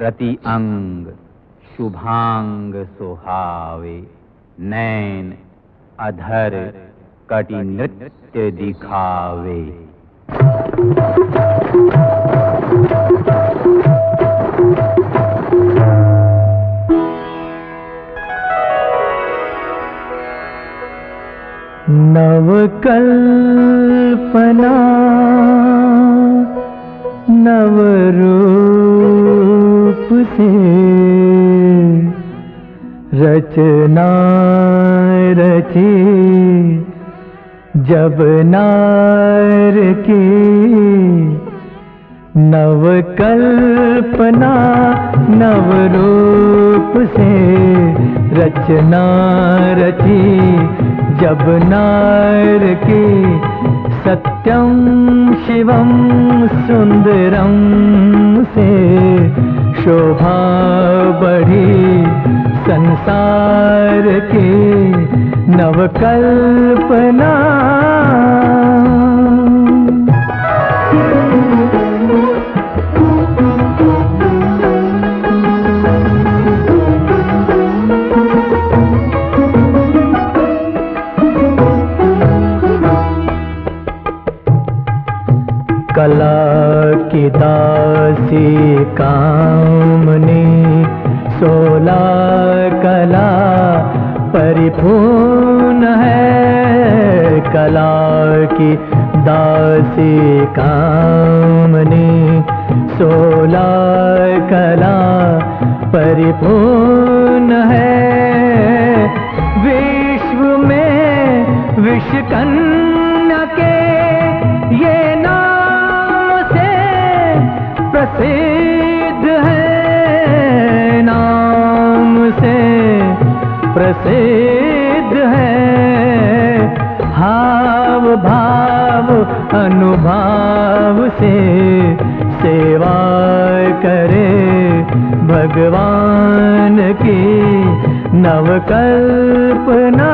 प्रति अंग शुभांग सुहावे, नैन अधर कटि नृत्य दिखावे। नवकल्पना नवरूप से रचना रची जब नार की। नवकल्पना नवरूप से रचना रची जब नार की। सत्यम शिवम सुंदरम से शोभा बढ़ी संसार की। नवकल्पना कला की दासी कामनी 16 कला परिपूर्ण है। कला की दासी कामनी 16 कला परिपूर्ण है। विश्व में विश्वकन्या के ये प्रसिद्ध है, नाम से प्रसिद्ध है। हाव भाव अनुभाव से सेवा करे भगवान की। नवकल्पना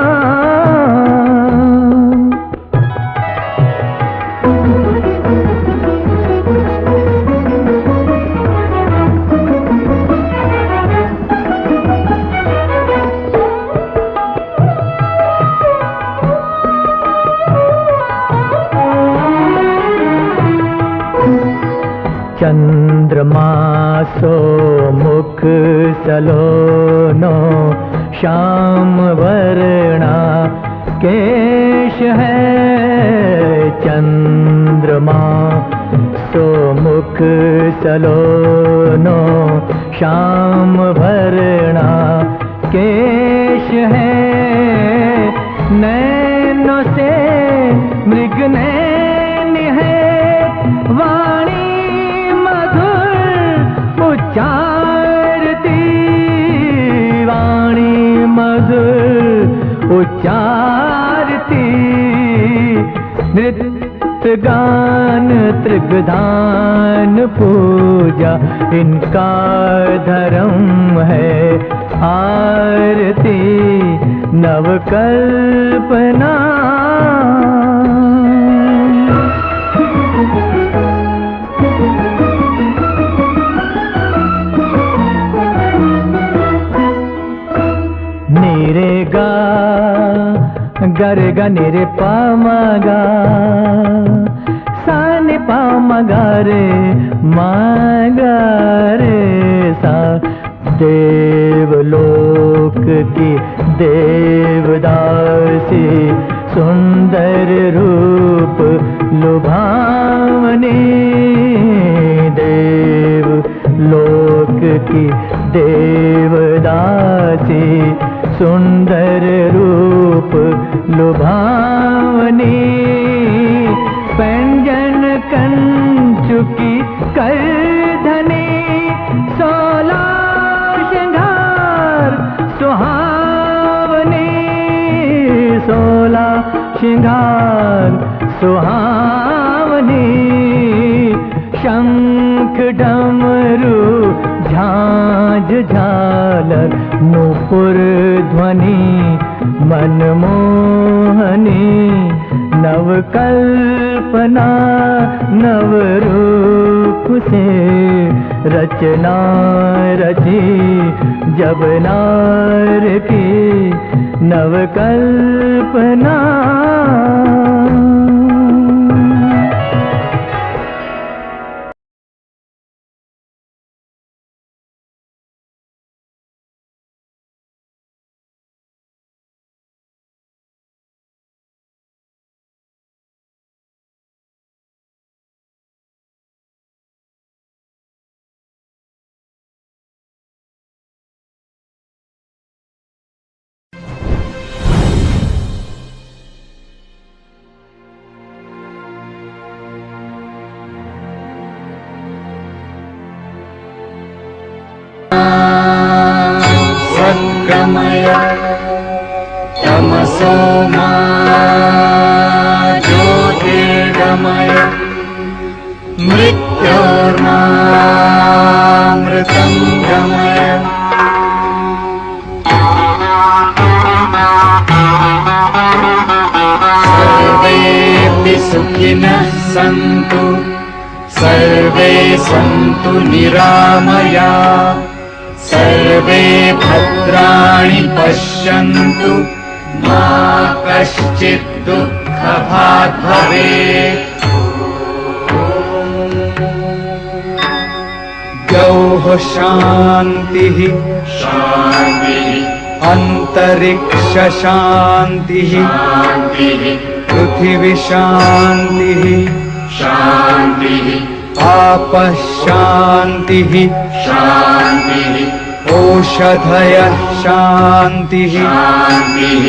चंद्रमा सो मुख सलोनो श्याम वर्णा केश है। चंद्रमा सो मुख सलोनो श्याम वर्णा केश है। नैनों से मृग नैन है, वाणी उच्चारती, वाणी मधुर उच्चारती। नृत्य गान त्रिगधान पूजा इनका धर्म है। आरती नवकल्पना निरे गा गरे गा निरे पा मा गा सा नि पा मा गा रे मा गा रे सा। देवलोक की देवदासी सुंदर रूप लुभावनी। देवलोक की देवदासी सुंदर रूप लुभावनी। पंजन कंचुकी करधनी 16 श्रृंगार सुहावनी। 16 श्रृंगार सुहावनी। शंख डमरू झांझ झालर नूपुर ध्वनि मनमोहनी। नवकल्पना नवरूप से रचना रची जब नार की नवकल्पना। सद्गमय तमसो मा ज्योतिर्गमय मृत्योर्मामृतं गमय। सर्वेऽपि सुखिनः सन्तु सर्वे सन्तु निरामया सर्वे भद्राणि पश्यन्तु मा कश्चित् दुःखभाग् भवेत्। द्यौः शान्तिः शान्तिः अन्तरिक्ष शान्तिः शान्तिः पृथिवी शान्तिः शान्तिः आपः शान्तिः शान्तिः ओषधयः शान्तिः शान्तिः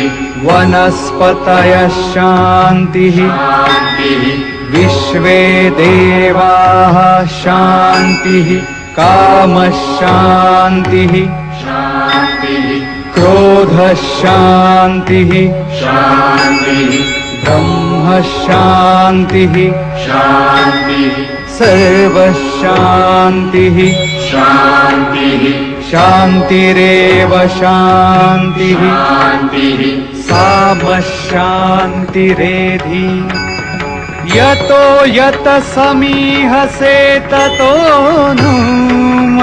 वनस्पतयः शान्तिः शान्तिः विश्वे देवाः शान्तिः कामः शान्तिः शान्तिः क्रोधः शान्तिः शान्तिः ब्रह्म शान्तिः शान्तिः सर्वः शान्तिः शान्तिः शान्तिरेव शान्तिः शान्तिः सामः शान्तिरेधि। यतो यत समीहसे ततो नु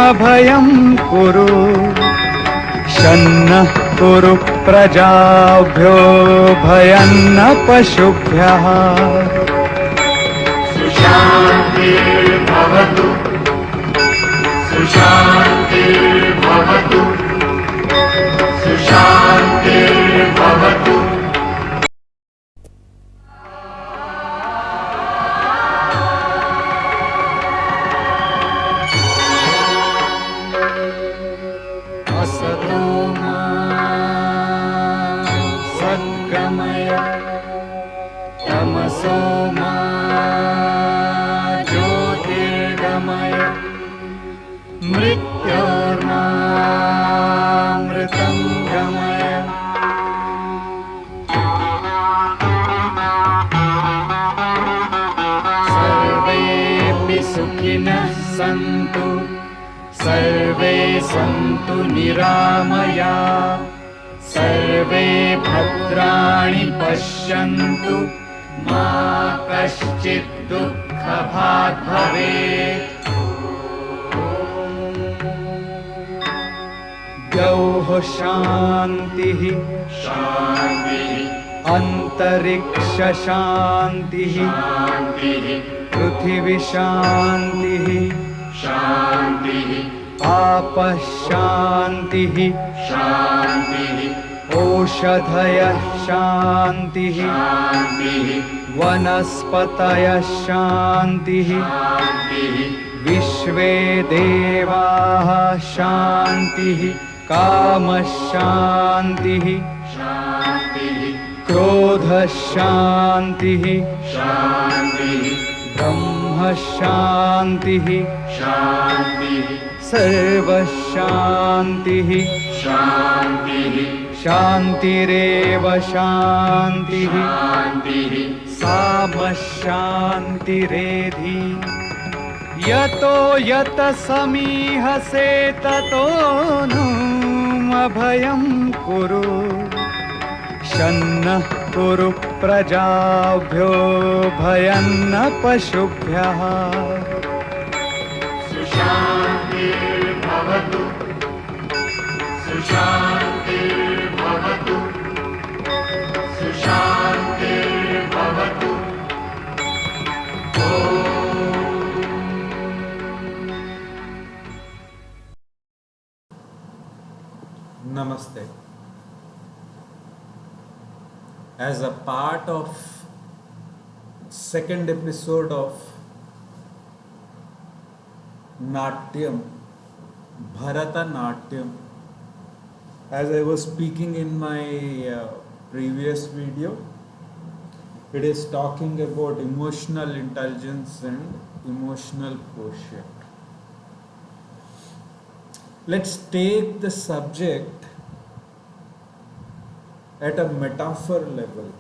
अभयं कुरु शन्नः कुरु प्रजाभ्यो भयं न पशुभ्यः। सुशान्तिर्भवतु सुशान्तिर्भवतु सुशान्तिर्भवतु। असतो मा सद्गमय तमसो मा ज्योतिर्गमय मृत्योर्मामृतं गमय। सर्वेऽपि सुखिनः सन्तु सर्वे सन्तु निरामया सर्वे भद्राणि पश्यन्तु मा कश्चित् दुःखभाग् भवेत्। द्यौः शान्तिः शान्तिः अन्तरिक्ष शान्तिः शान्तिः पृथिवी शान्तिः शान्तिः आपः शान्तिः शान्तिः ओषधयः शान्तिः शान्तिः वनस्पतयः शान्तिः शान्तिः विश्वे देवाः शान्तिः कामः शान्तिः शान्तिः क्रोधः शान्तिः शान्तिः ब्रह्म शान्तिः शान्तिः सर्वः शान्तिः शान्तिः शान्तिरेव शान्तिः शान्तिः सामः शान्तिरेधि। यतो यत समीहसे ततो नु अभयं कुरु शन्नः कुरु प्रजाभ्यो भयं न पशुभ्यः। सुशान्तिर्भवतु सुशान्तिर्भवतु सुशान्तिर्भवतु सुशान्तिर्भवतु Namaste. As a part of second episode of Natyam, Bharatanatyam, as I was speaking in my previous video, it is talking about emotional intelligence and emotional quotient. Let's take the subject at a metaphor level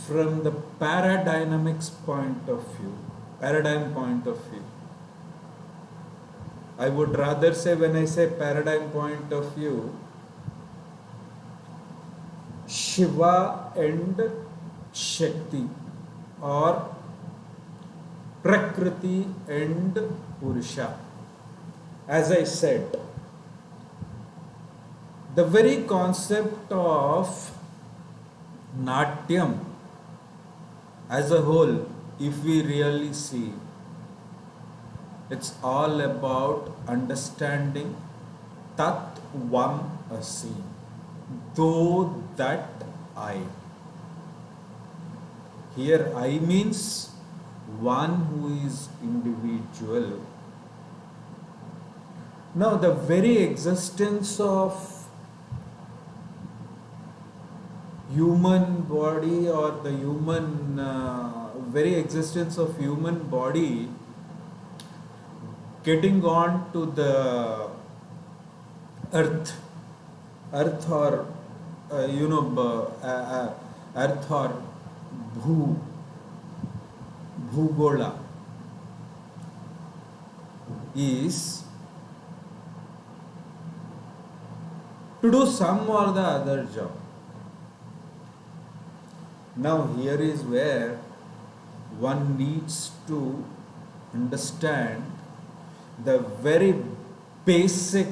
from the paradigm point of view. I would rather say, when I say paradigm point of view, Shiva and Shakti, or Prakriti and Purusha. As I said, the very concept of Natyam as a whole, if we really see, it's all about understanding Tat Vam Asi, though that I. Here I means one who is individual. Now the very existence of human body, or the very existence of human body getting on to the earth or earth or bhugola is to do some or the other job. Now here is where one needs to understand the very basic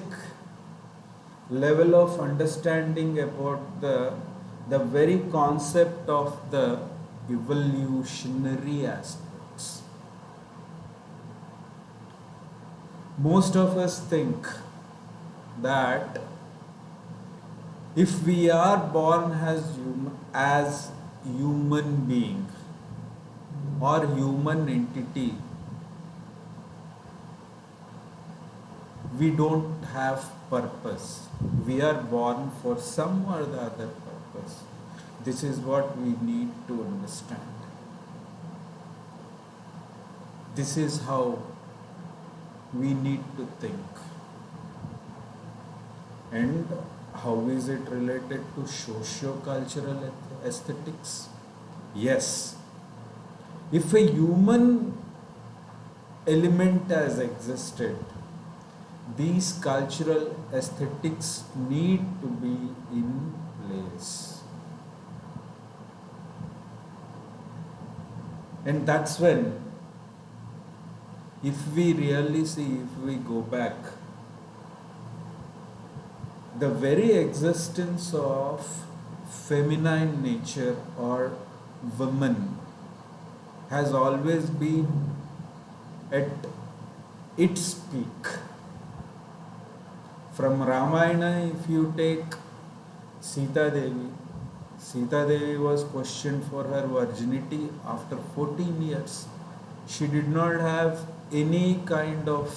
level of understanding about the very concept of the evolutionary aspects. Most of us think that if we are born as human being or human entity, we don't have purpose. We are born for some or the other purpose. This is what we need to understand. This is how we need to think. And how is it related to socio-cultural aesthetics? Yes. If a human element has existed, these cultural aesthetics need to be in place. And that's when, if we really see, if we go back, the very existence of feminine nature or woman has always been at its peak. From Ramayana, if you take Sita Devi was questioned for her virginity after 14 years. She did not have any kind of,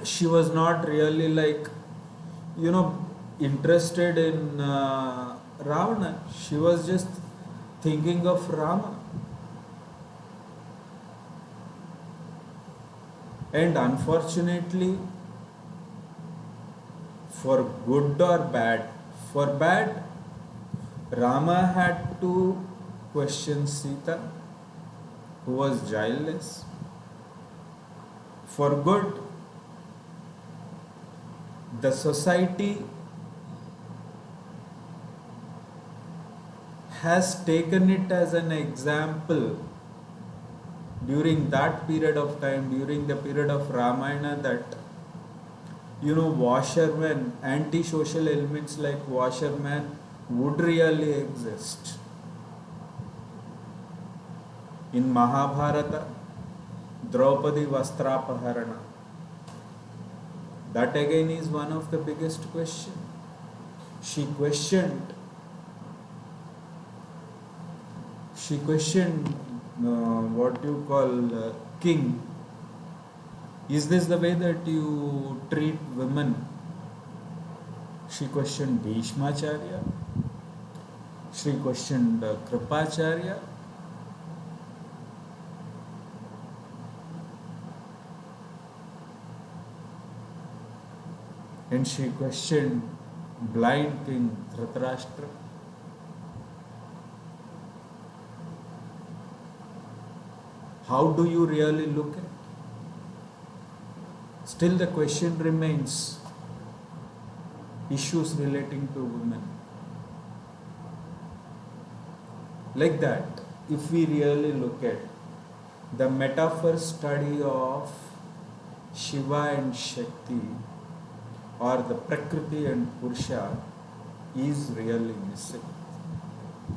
she was not really interested in Ravana. She was just thinking of Rama. And unfortunately, for good or bad, for bad, Rama had to question Sita, who was childless. For good, the society has taken it as an example during that period of time, during the period of Ramayana, that washermen, anti-social elements like washermen would really exist. In Mahabharata, Draupadi Vastrapaharana, that again is one of the biggest questions. She questioned what you call king. Is this the way that you treat women? She questioned Bhishmacharya. She questioned Kripacharya. And she questioned blind king Dhritarashtra. How do you really look at? Still the question remains, issues relating to women. Like that, if we really look at the metaphor study of Shiva and Shakti, or the Prakriti and Purusha, is really missing.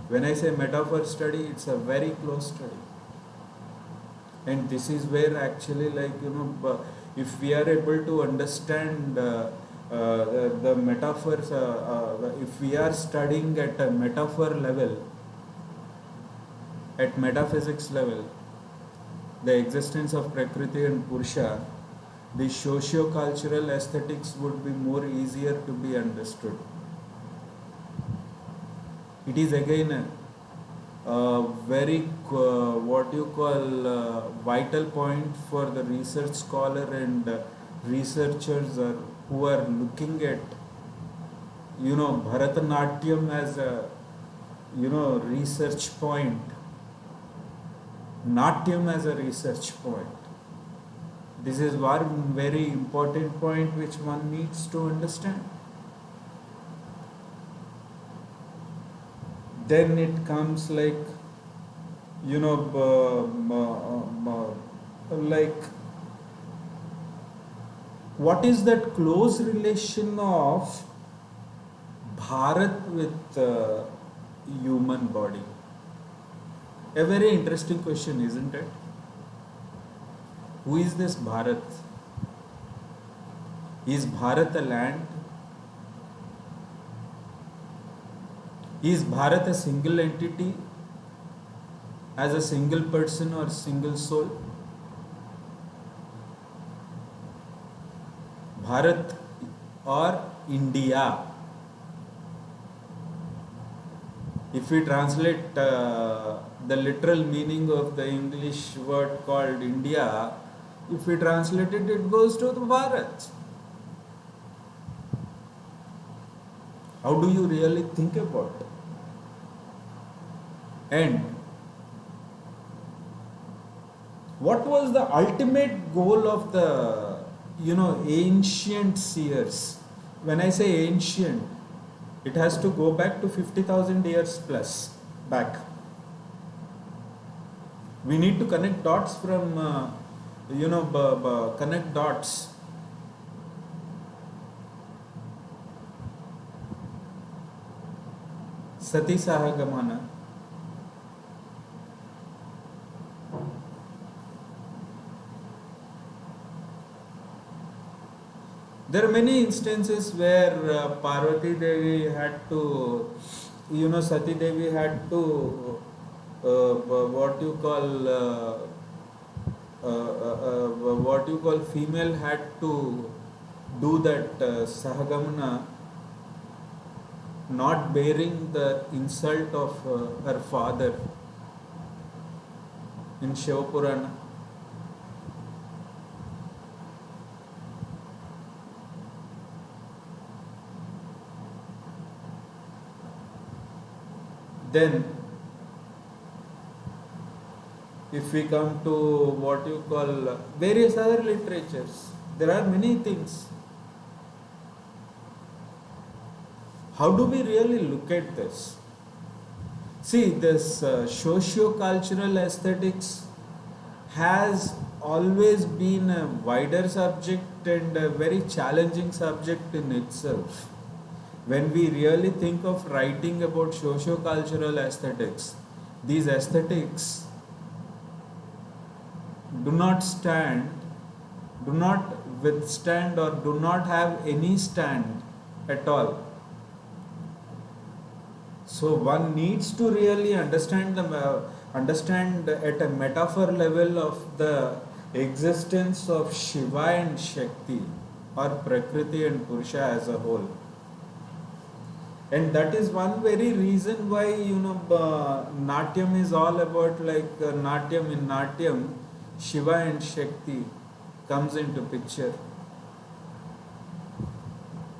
When I say metaphor study, it's a very close study. And this is where actually, if we are able to understand the metaphors, if we are studying at a metaphor level, at metaphysics level, the existence of Prakriti and Purusha, the socio-cultural aesthetics would be more easier to be understood. It is again a very vital point for the research scholar and researchers who are looking at Bharatanatyam as a research point, Natyam as a research point. This is one very important point which one needs to understand. Then it comes like what is that close relation of Bharat with human body? A very interesting question, isn't it? Who is this Bharat? Is Bharat a land? Is Bharat a single entity, as a single person or single soul? Bharat or India? If we translate the literal meaning of the English word called India, if we translate it, it goes to the Bharat. How do you really think about it? And what was the ultimate goal of the ancient seers? When I say ancient, it has to go back to 50,000 years plus back. We need to connect dots from connect dots. Sati Sahagamana. There are many instances where Parvati Devi had to, Sati Devi had to, female had to do that Sahagamana, not bearing the insult of her father in Shiva Purana. Then, if we come to various other literatures, there are many things. How do we really look at this? See, this socio-cultural aesthetics has always been a wider subject and a very challenging subject in itself. When we really think of writing about socio-cultural aesthetics, these aesthetics do not withstand or do not have any stand at all. So one needs to really understand at a metaphor level of the existence of Shiva and Shakti, or Prakriti and Purusha as a whole. And that is one very reason why Natyam is all about Natyam. In Natyam, Shiva and Shakti comes into picture.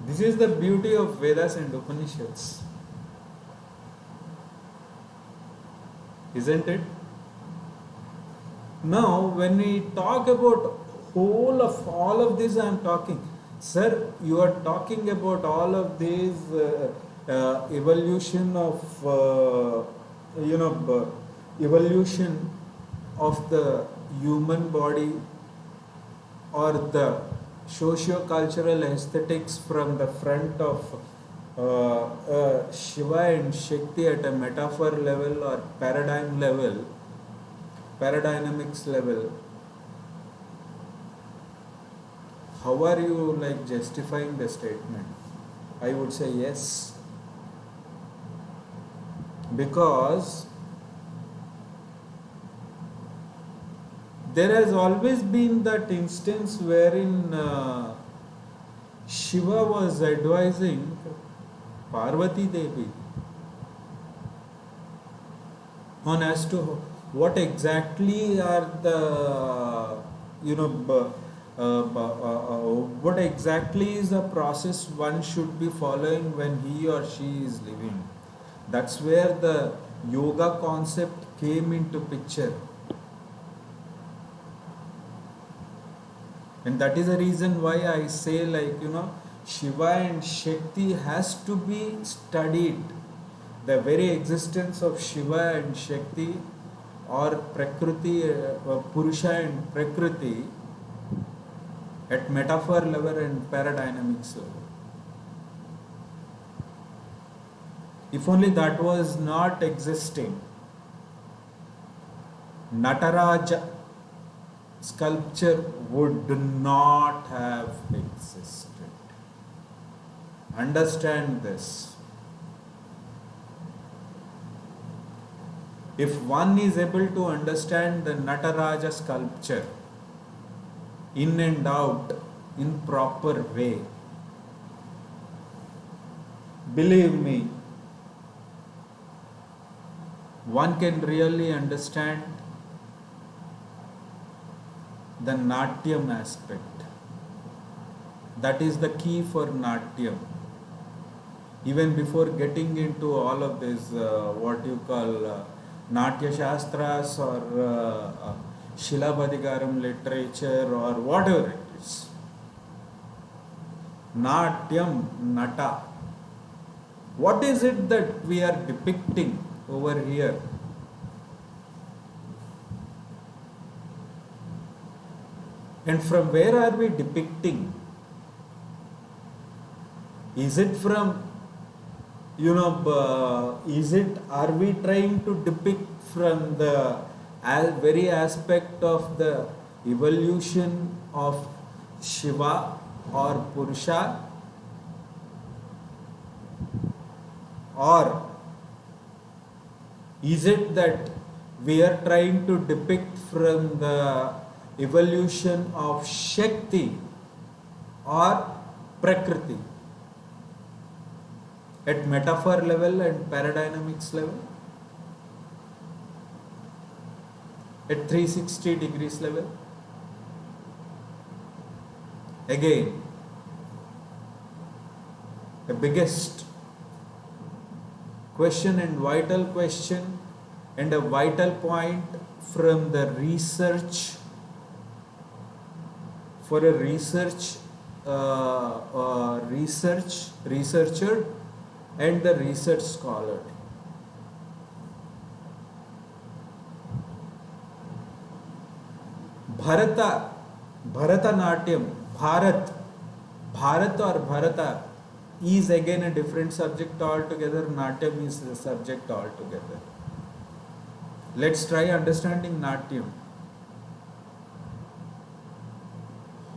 This is the beauty of Vedas and Upanishads, isn't it? Now, when we talk about all of this, I am talking, sir, you are talking about all of these evolution of evolution of the human body, or the socio-cultural aesthetics from the front of Shiva and Shakti at a metaphor level or paradigm level, paradigmatics level. How are you justifying the statement? I would say yes. Because there has always been that instance wherein Shiva was advising Parvati Devi on as to what exactly are the what exactly is the process one should be following when he or she is living. That's where the yoga concept came into picture. And that is the reason why I say Shiva and Shakti has to be studied. The very existence of Shiva and Shakti, or Prakriti, Purusha and Prakriti, at metaphor level and paradigmatics level. If only that was not existing, Nataraja sculpture would not have existed. Understand this. If one is able to understand the Nataraja sculpture in and out in proper way, believe me, one can really understand the Natyam aspect. That is the key for Natyam. Even before getting into all of this, what you call Natya Shastras or Shilabadigaram literature or whatever it is. Natyam, Nata. What is it that we are depicting over here? And from where are we depicting? Is it from, are we trying to depict from the very aspect of the evolution of Shiva or Purusha? Or is it that we are trying to depict from the evolution of Shakti or Prakriti at metaphor level and paradigmatics level, at 360 degrees level? Again, the biggest question and vital question and a vital point from the researcher and the research scholar. Bharatanatyam, Bharat or Bharata is again a different subject altogether. Natyam is a subject altogether. Let's try understanding Natyam.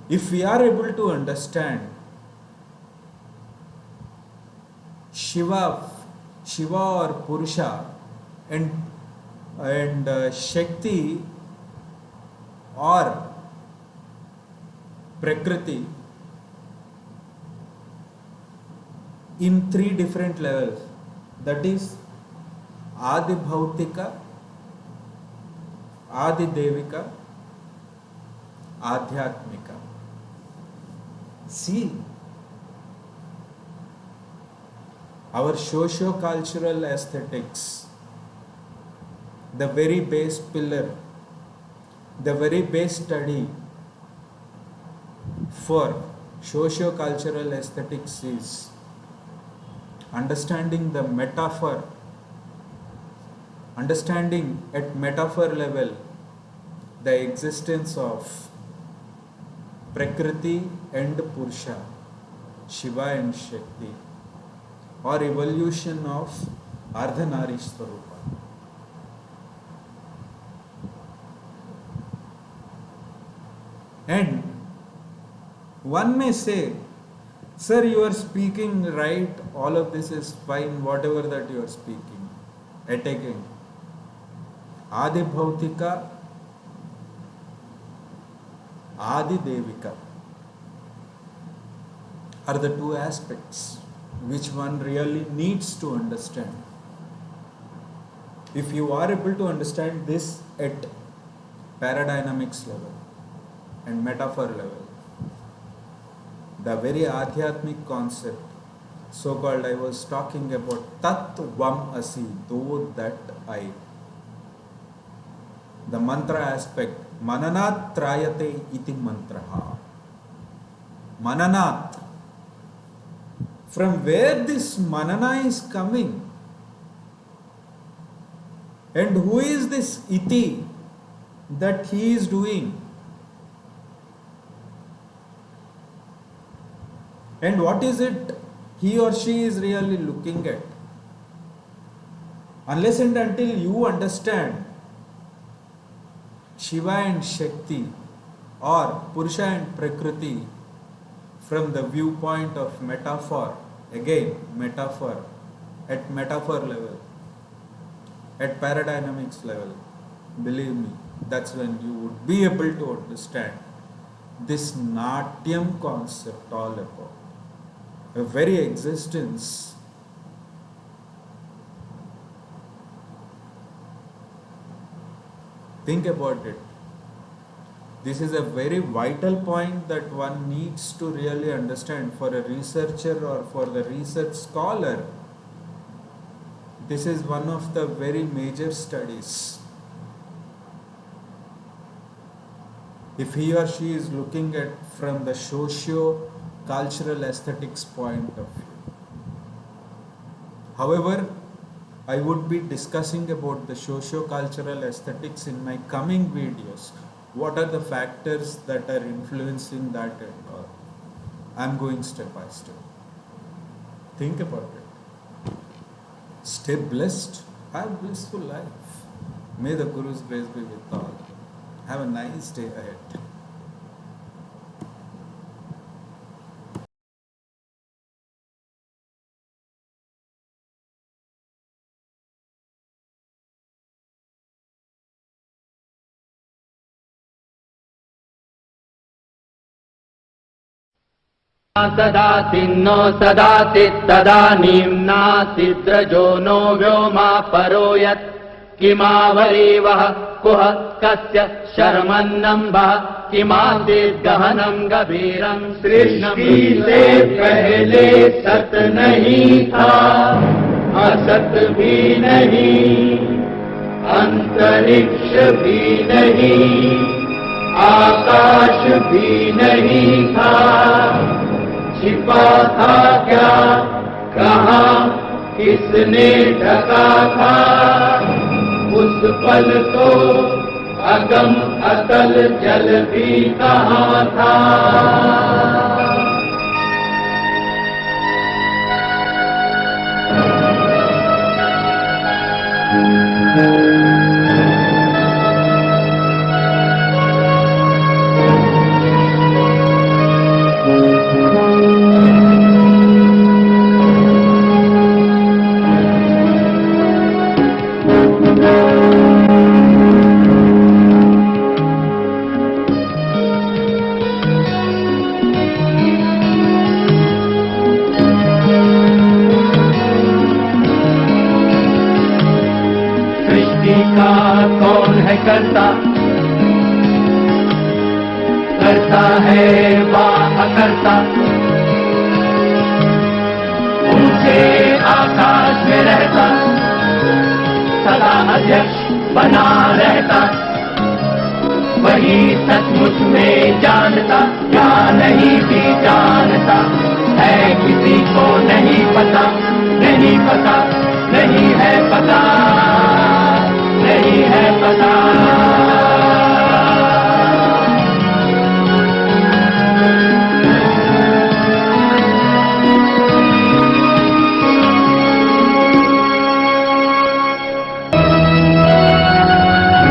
If we are able to understand Shiva or Purusha and Shakti or Prakriti in three different levels, that is Adi Bhautika, Adi Devika, Adhyatmika. See, our socio-cultural aesthetics, the very base pillar, the very base study for socio-cultural aesthetics is understanding the metaphor, understanding at metaphor level the existence of Prakriti and Purusha, Shiva and Shakti, or evolution of Ardhanari Swarupa. And one may say, sir, you are speaking right, all of this is fine, whatever that you are speaking. Yet again, Adi Bhautika, Adi Devika are the two aspects which one really needs to understand. If you are able to understand this at paradynamics level and metaphor level, the very Adhyatmic concept, so-called I was talking about Tattvam Asi, though that I. The mantra aspect, Mananat Trayate iti mantraha. Mananat. From where this manana is coming? And who is this iti that he is doing? And what is it he or she is really looking at? Unless and until you understand Shiva and Shakti or Purusha and Prakriti from the viewpoint of metaphor, again metaphor, at metaphor level, at paradynamics level, believe me, that's when you would be able to understand this Natyam concept all about. A very existence think about it. This is a very vital point that one needs to really understand for a researcher or for the research scholar. This is one of the very major studies. If he or she is looking at from the socio-cultural aesthetics point of view. However, I would be discussing about the socio-cultural aesthetics in my coming videos. What are the factors that are influencing that and all? I'm going step by step. Think about it. Stay blessed. Have a blissful life. May the Guru's grace be with all. Have a nice day ahead. सदासिन्नो सदासित् तदानीं नासिद्रजो no Vyoma परो यत् किमावरीवः कुह कस्य शर्मन्नम्भः किमासिद्गहनं गभीरं सृष्टि से पहले सत नहीं था, असत भी नहीं, अंतरिक्ष भी नहीं, आकाश भी नहीं था। छिपा था क्या, कहाँ, किसने ढका था, उस पल तो अगम अतल जल भी कहाँ था। करता है वाह करता, ऊंचे आकाश में रहता, सदा अध्यक्ष बना रहता, वही सचमुच में जानता या नहीं भी जानता है, किसी को नहीं पता, नहीं पता, नहीं है पता, नहीं है पता।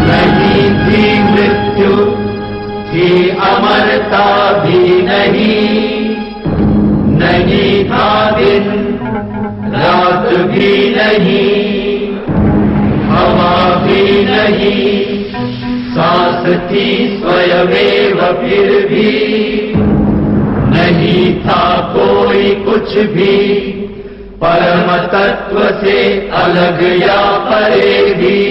नहीं थी मृत्यु, थी अमरता भी नहीं, नहीं था दिन रात भी नहीं, हवा भी नहीं, सांस थी स्वयमेव फिर भी, नहीं था कोई कुछ भी परम तत्व से अलग या परे भी।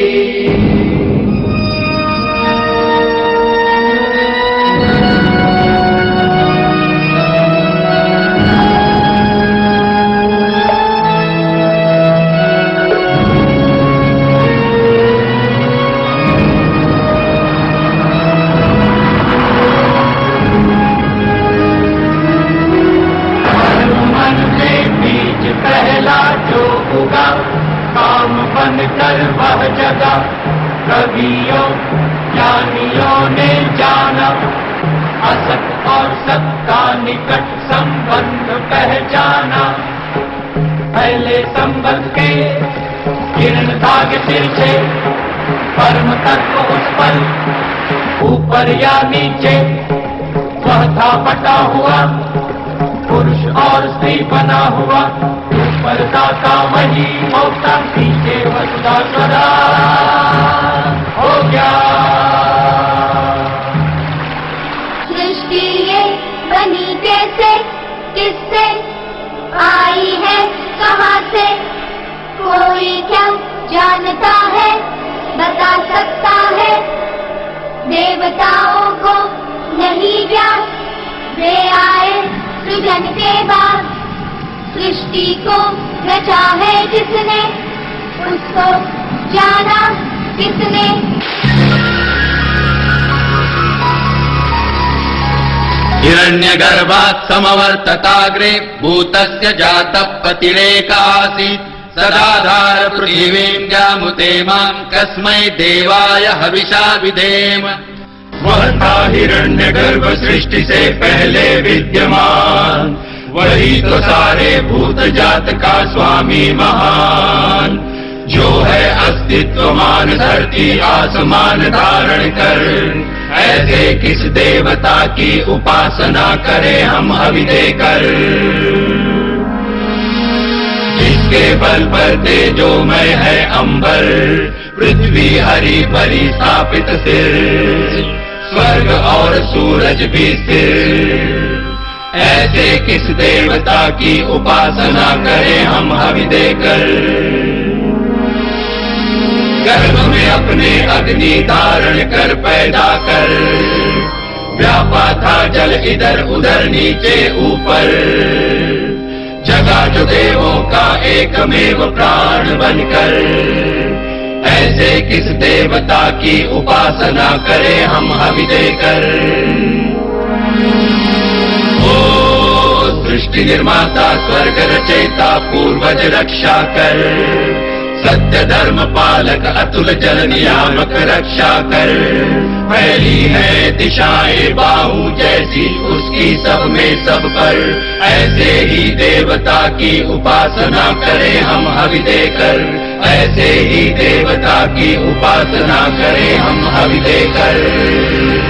काम बनकर वह जगह कवियों ज्ञानियों ने जाना, असत और सत का निकट संबंध पहचाना, पहले संबंध के किरण धागे सिर से परम तत्व उस पर ऊपर या नीचे, वह था बटा हुआ पुरुष और स्त्री बना हुआ, परदाता वही मौता पीछे वसुधा स्वरा हो गया। सृष्टि ये बनी कैसे, किससे आई है, कहाँ से, कोई क्या जानता है, बता सकता है, देवताओं को नहीं ज्ञान, वे आए सृजन के बाद, सृष्टि को रचा है जिसने, उसको जाना किसने। हिरण्यगर्भात् समवर्तताग्रे भूतस्य जातः पतिरेक आसीत्, सदाधार पृथिवीं जामुते मां कस्मै देवाय हविषा विधेम। वह था हिरण्यगर्भ सृष्टि से पहले विद्यमान, वही तो सारे भूत जात का स्वामी महान, जो है अस्तित्वमान धरती आसमान धारण कर, ऐसे किस देवता की उपासना करें हम हवि देकर। जिसके बल पर तेजोमय है अंबर, पृथ्वी हरी भरी स्थापित सिर, स्वर्ग और सूरज भी स्थिर, ऐसे किस देवता की उपासना करें हम हवि देकर। गर्भ में अपने अग्नि धारण कर पैदा कर, व्यापा था जल इधर उधर नीचे ऊपर, जगा जो देवों का एकमेव प्राण बनकर, ऐसे किस देवता की उपासना करें हम हवि देकर। सृष्टि निर्माता स्वर्ग रचयिता पूर्वज रक्षा कर, सत्य धर्म पालक अतुल जल नियामक रक्षा कर। फैली है दिशाएं बाहु जैसी उसकी सब में सब पर, ऐसे ही देवता की उपासना करें हम हवि देकर, ऐसे ही देवता की उपासना करें हम हवि देकर।